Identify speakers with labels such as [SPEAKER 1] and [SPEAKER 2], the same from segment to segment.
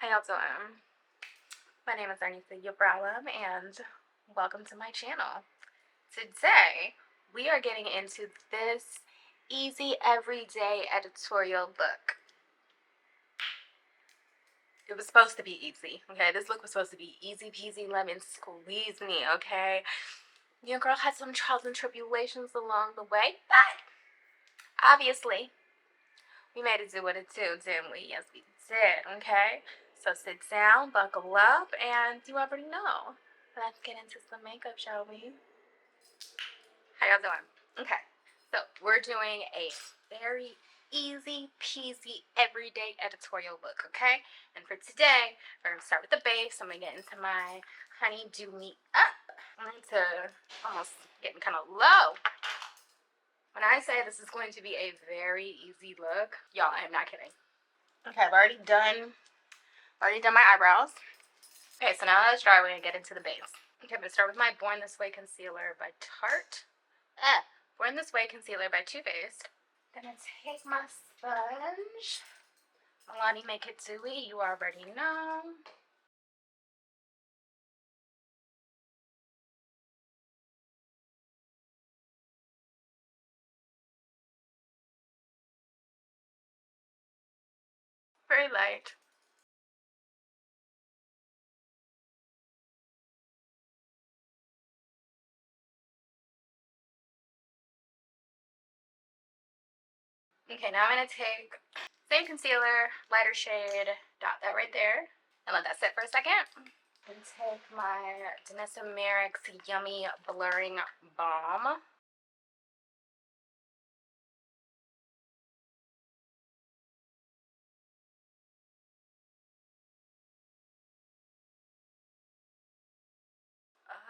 [SPEAKER 1] How y'all doing? My name is Arnisa Yabralum and welcome to my channel. Today we are getting into this easy everyday editorial look. It was supposed to be easy, okay? This look was supposed to be easy peasy lemon squeeze me, okay? Your girl had some trials and tribulations along the way, but obviously we made it do what it do, didn't we? Yes, we did, okay? So sit down, buckle up, and you already know. Let's get into some makeup, shall we? How y'all doing? Okay, so we're doing a very easy peasy everyday editorial look, okay? And for today, we're gonna start with the base. I'm gonna get into my Honey Do Me Up. I'm into almost getting kind of low. When I say this is going to be a very easy look, y'all, I am not kidding. Okay, I've already done my eyebrows. Okay, so now that it's dry, we're gonna get into the base. Okay, I'm gonna start with my Born This Way concealer by Born This Way concealer by Too Faced. Gonna take my sponge. Milani Make It Dewy, you already know. Very light. Okay, now I'm gonna take same concealer, lighter shade, dot that right there, and let that sit for a second. And take my Danessa Merrick's Yummy Blurring Balm.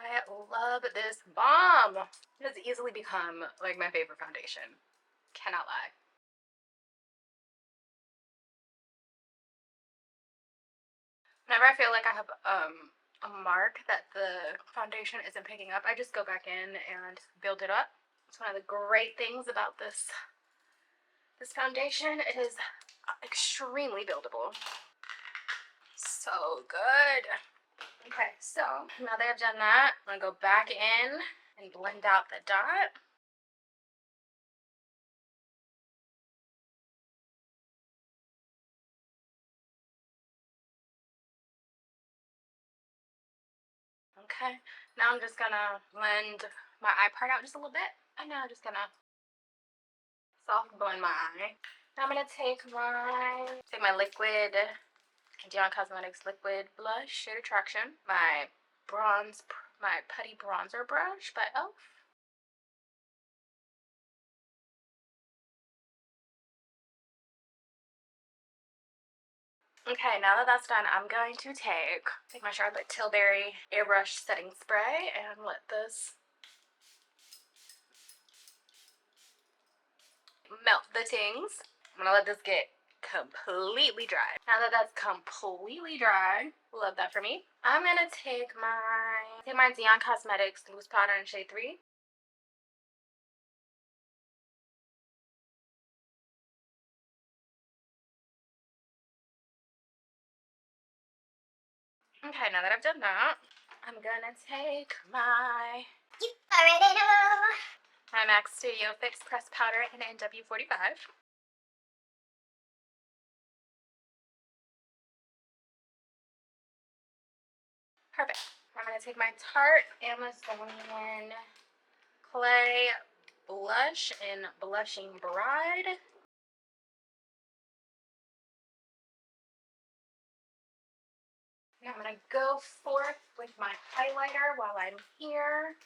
[SPEAKER 1] I love this balm. It has easily become like my favorite foundation. Cannot lie. Whenever I feel like I have a mark that the foundation isn't picking up, I just go back in and build it up. It's one of the great things about this foundation. It is extremely buildable. So good. Okay, so now that I've done that, I'm gonna go back in and blend out the dot. Okay, now I'm just gonna blend my eye part out just a little bit. And now I'm just gonna soft blend my eye. Now I'm gonna take my liquid Dion Cosmetics liquid blush shade Attraction, my putty bronzer brush by e.l.f. Okay, now that that's done, I'm going to take my Charlotte Tilbury airbrush setting spray and let this melt the tings. I'm gonna let this get completely dry. Now that that's completely dry, love that for me, I'm gonna take my Dion Cosmetics loose powder in shade 3. Okay, now that I've done that, I'm gonna take my MAC Studio Fix Press Powder in NW45. Perfect. I'm gonna take my Tarte Amazonian Clay Blush in Blushing Bride. Now I'm gonna go forth with my highlighter while I'm here.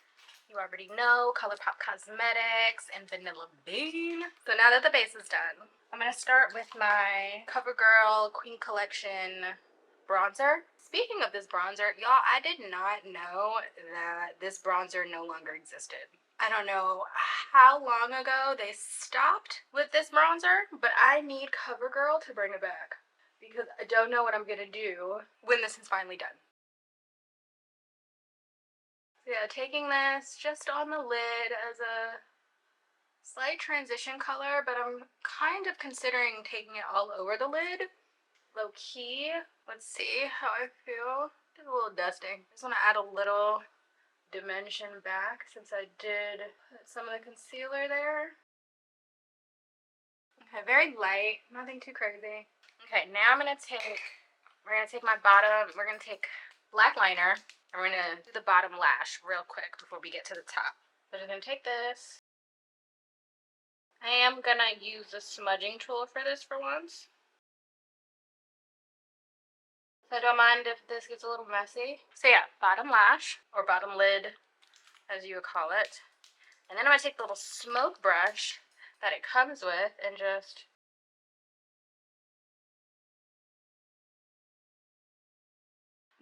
[SPEAKER 1] You already know, ColourPop Cosmetics and Vanilla Bean. So now that the base is done, I'm gonna start with my CoverGirl Queen Collection bronzer. Speaking of this bronzer, y'all, I did not know that this bronzer no longer existed. I don't know how long ago they stopped with this bronzer, but I need CoverGirl to bring it back because I don't know what I'm gonna do when this is finally done. So yeah, taking this just on the lid as a slight transition color, but I'm kind of considering taking it all over the lid low key. Let's see how I feel. Just a little dusting. I just want to add a little dimension back since I did put some of the concealer there. Okay, very light, nothing too crazy. Okay, now we're gonna take my bottom, we're gonna take black liner, and we're gonna do the bottom lash real quick before we get to the top. So I'm just gonna take this. I am gonna use the smudging tool for this for once. So I don't mind if this gets a little messy. So yeah, bottom lash, or bottom lid, as you would call it. And then I'm gonna take the little smoke brush that it comes with and just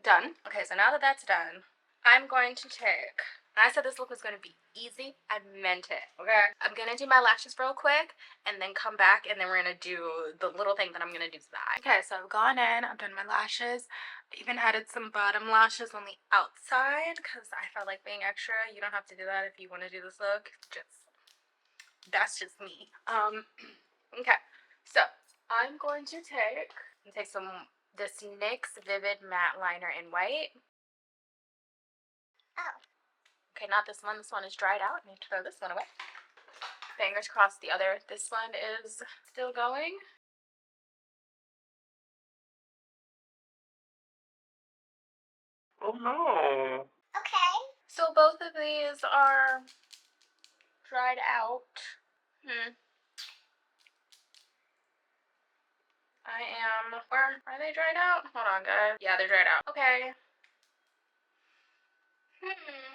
[SPEAKER 1] done. Okay, so now that that's done, I'm going to take, and I said this look was going to be easy, I meant it, okay? I'm going to do my lashes real quick, and then come back, and then we're going to do the little thing that I'm going to do to the eye. Okay, so I've gone in, I've done my lashes, I even added some bottom lashes on the outside, because I felt like being extra. You don't have to do that if you want to do this look, that's just me. Okay, so I'm going to take this NYX Vivid Matte Liner in white. Oh. Okay, not this one. This one is dried out. I need to throw this one away. Fingers crossed this one is still going. Oh no. Okay. So both of these are dried out. Are they dried out? Hold on, guys. Yeah, they're dried out. Okay.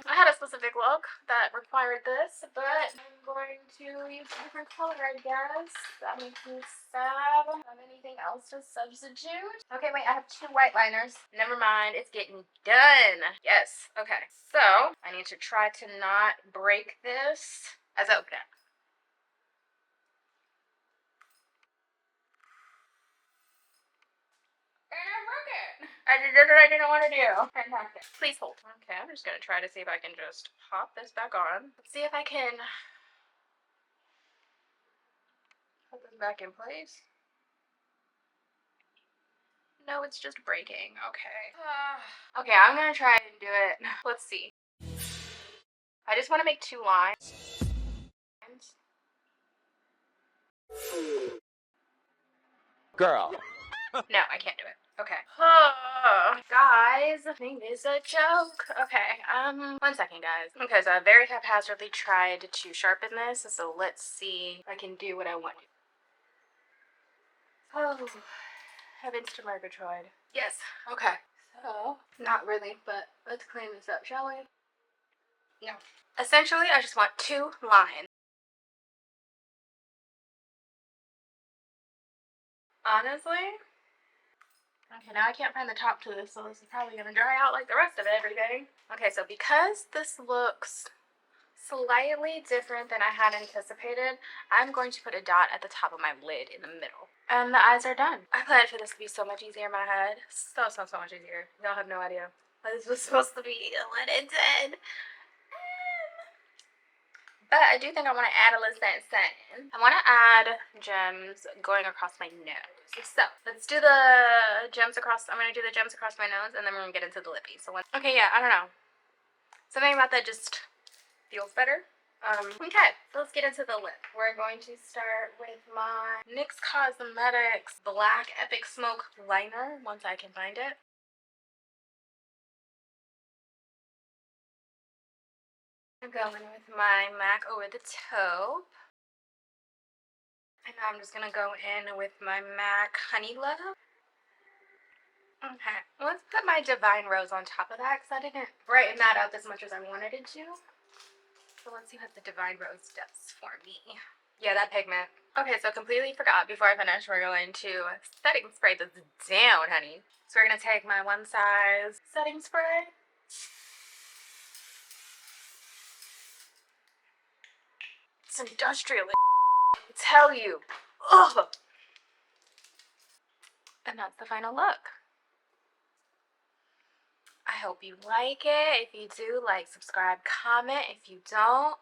[SPEAKER 1] I had a specific look that required this, but I'm going to use a different color, I guess. That makes me sad. Have anything else to substitute? Okay, wait, I have 2 white liners. Never mind, it's getting done. Yes, okay. So, I need to try to not break this as I open it. I did what I didn't want to do. Fantastic. Please hold. Okay, I'm just gonna try to see if I can just pop this back on. Let's see if I can put this back in place. No, it's just breaking. Okay. Okay, I'm gonna try and do it. Let's see. I just want to make 2 lines.
[SPEAKER 2] Girl.
[SPEAKER 1] No, I can't do it. Okay. Guys, I think this is a joke. Okay, 1 second, guys. Okay, so I very haphazardly tried to sharpen this, so let's see if I can do what I want. Oh, heavens to Murgatroyd. Yes, okay. So, not really, but let's clean this up, shall we? No. Essentially, I just want 2 lines. Honestly? Okay, now I can't find the top to this, so this is probably going to dry out like the rest of everything. Okay, so because this looks slightly different than I had anticipated, I'm going to put a dot at the top of my lid in the middle. And the eyes are done. I planned for this to be so much easier in my head. So much easier. Y'all have no idea what this was supposed to be and what it did. But I do think I want to add a little something. I want to add gems going across my nose. So let's do the gems across. I'm going to do the gems across my nose, and then we're going to get into the lippy. So okay, yeah, I don't know. Something about that just feels better. Okay, so let's get into the lip. We're going to start with my NYX Cosmetics Black Epic Smoke Liner, once I can find it. I'm going with my MAC Over the Taupe. And now I'm just going to go in with my MAC Honey Love. Okay, let's put my Divine Rose on top of that because I didn't brighten that up as much as I wanted it to. So let's see what the Divine Rose does for me. Yeah, that pigment. Okay, so completely forgot. Before I finish, we're going to setting spray this down, honey. So we're going to take my One Size setting spray. It's industrial, I tell you. Ugh. And that's the final look. I hope you like it. If you do, like, subscribe, comment. If you don't,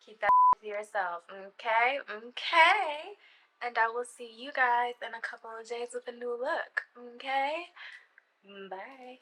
[SPEAKER 1] keep that to yourself. Okay? Okay. And I will see you guys in a couple of days with a new look. Okay? Bye.